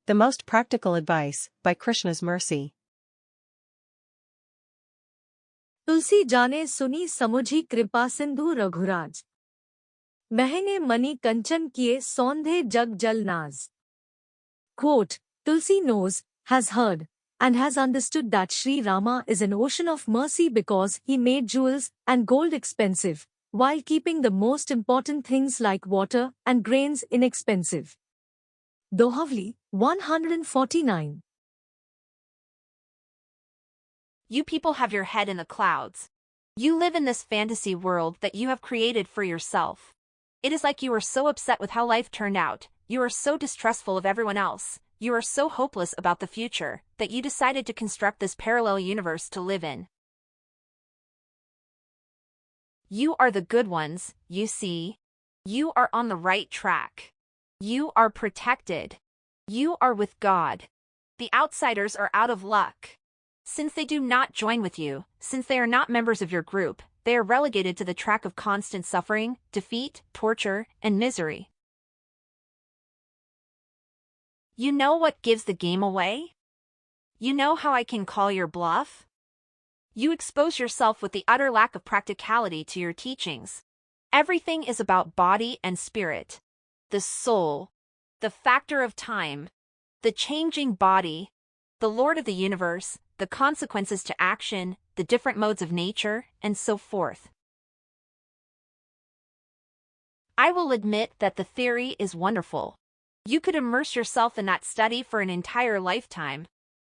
The most practical advice, by Krishna's mercy. तुलसी जाने सुनी समुझी कृपा सिंधु रघुराज महने मणि कंचन किए सौंधे जग जल नाज. Quote, Tulsi knows, has heard, and has understood that Shri Rama is an ocean of mercy because he made jewels and gold expensive, while keeping the most important things like water and grains inexpensive. Dohavali, 149. You people have your head in the clouds. You live in this fantasy world that you have created for yourself. It is like you are so upset with how life turned out, you are so distrustful of everyone else, you are so hopeless about the future, that you decided to construct this parallel universe to live in. You are the good ones, you see. You are on the right track. You are protected. You are with God. The outsiders are out of luck. Since they do not join with you, since they are not members of your group, they are relegated to the track of constant suffering, defeat, torture, and misery. You know what gives the game away? You know how I can call your bluff? You expose yourself with the utter lack of practicality to your teachings. Everything is about body and spirit. The soul, the factor of time, the changing body, the Lord of the universe, the consequences to action, the different modes of nature, and so forth. I will admit that the theory is wonderful. You could immerse yourself in that study for an entire lifetime.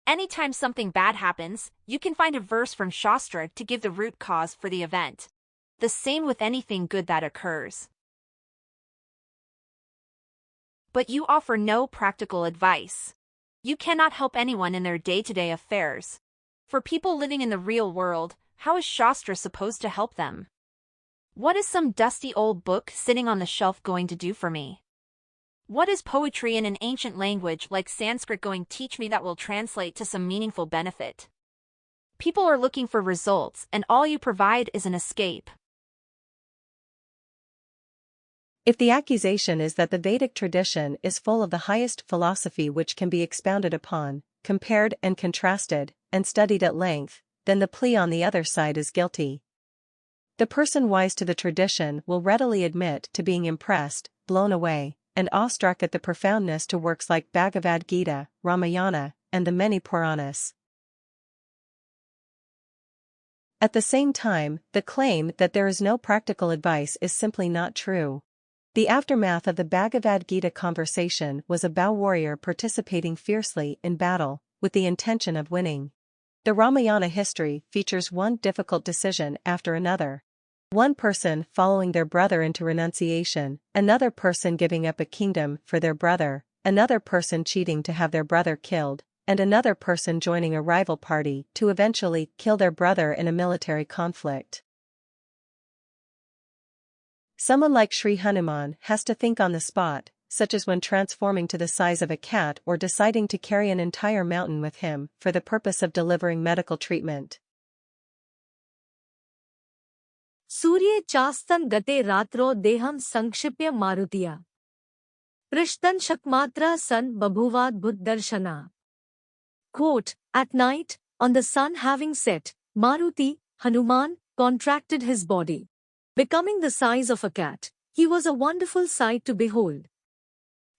Anytime something bad happens, you can find a verse from Shastra to give the root cause for the event. The same with anything good that occurs. But you offer no practical advice. You cannot help anyone in their day-to-day affairs. For people living in the real world, how is Shastra supposed to help them? What is some dusty old book sitting on the shelf going to do for me? What is poetry in an ancient language like Sanskrit going to teach me that will translate to some meaningful benefit? People are looking for results, and all you provide is an escape. If the accusation is that the Vedic tradition is full of the highest philosophy which can be expounded upon, compared and contrasted, and studied at length, then the plea on the other side is guilty. The person wise to the tradition will readily admit to being impressed, blown away, and awestruck at the profoundness to works like Bhagavad-gita, Ramayana, and the many Puranas. At the same time, the claim that there is no practical advice is simply not true. The aftermath of the Bhagavad-gita conversation was a bow warrior participating fiercely in battle, with the intention of winning. The Ramayana history features one difficult decision after another. One person following their brother into renunciation, another person giving up a kingdom for their brother, another person cheating to have their brother killed, and another person joining a rival party to eventually kill their brother in a military conflict. Someone like Sri Hanuman has to think on the spot, such as when transforming to the size of a cat or deciding to carry an entire mountain with him for the purpose of delivering medical treatment. Surya chastan gate ratro deham sankshipya marutiya. Prishtan shakmatra san babhuvad buddharshana. Quote, at night, on the sun having set, Maruti, Hanuman, contracted his body, becoming the size of a cat. He was a wonderful sight to behold.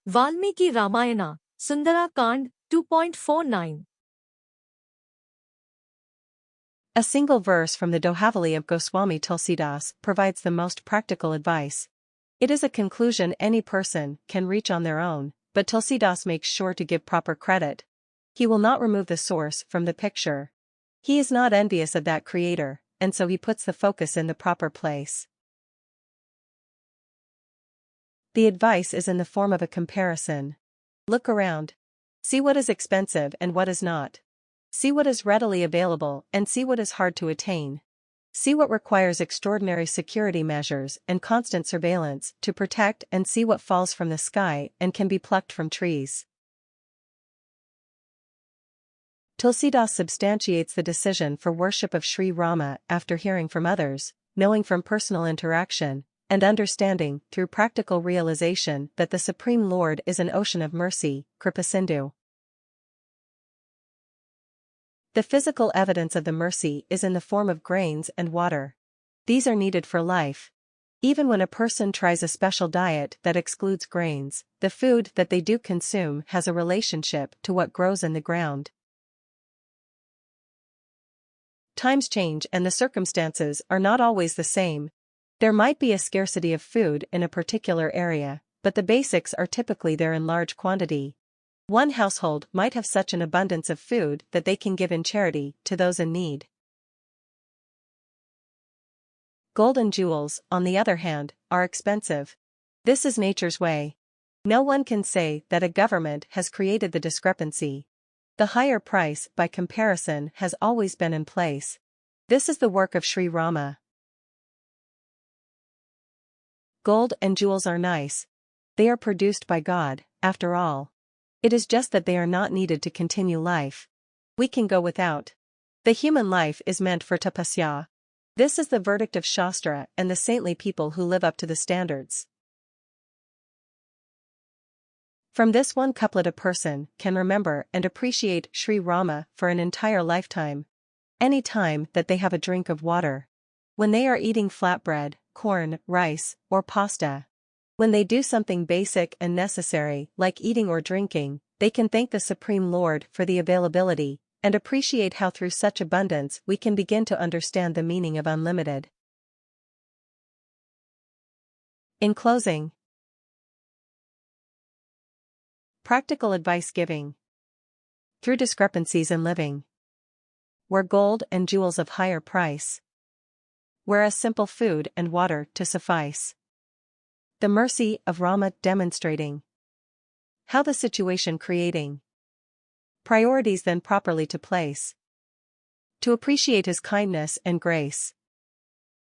Valmiki Ramayana, Sundara Kand, 2.49. A single verse from the Dohavali of Goswami Tulsidas provides the most practical advice. It is a conclusion any person can reach on their own, but Tulsidas makes sure to give proper credit. He will not remove the source from the picture. He is not envious of that creator, and so he puts the focus in the proper place. The advice is in the form of a comparison. Look around. See what is expensive and what is not. See what is readily available and see what is hard to attain. See what requires extraordinary security measures and constant surveillance to protect and see what falls from the sky and can be plucked from trees. Tulsidas substantiates the decision for worship of Shri Rama after hearing from others, knowing from personal interaction, and understanding through practical realization that the Supreme Lord is an ocean of mercy, Kripa Sindhu. The physical evidence of the mercy is in the form of grains and water. These are needed for life. Even when a person tries a special diet that excludes grains, the food that they do consume has a relationship to what grows in the ground. Times change and the circumstances are not always the same. There might be a scarcity of food in a particular area, but the basics are typically there in large quantity. One household might have such an abundance of food that they can give in charity to those in need. Gold and jewels, on the other hand, are expensive. This is nature's way. No one can say that a government has created the discrepancy. The higher price, by comparison, has always been in place. This is the work of Shri Rama. Gold and jewels are nice. They are produced by God, after all. It is just that they are not needed to continue life. We can go without. The human life is meant for tapasya. This is the verdict of Shastra and the saintly people who live up to the standards. From this one couplet a person can remember and appreciate Shri Rama for an entire lifetime. Any time that they have a drink of water. When they are eating flatbread, corn, rice, or pasta. When they do something basic and necessary like eating or drinking, they can thank the Supreme Lord for the availability, and appreciate how through such abundance we can begin to understand the meaning of unlimited. In closing, practical advice giving. Through discrepancies in living. Where gold and jewels of higher price. Whereas simple food and water to suffice. The mercy of Rama demonstrating. How the situation creating. Priorities then properly to place. To appreciate his kindness and grace.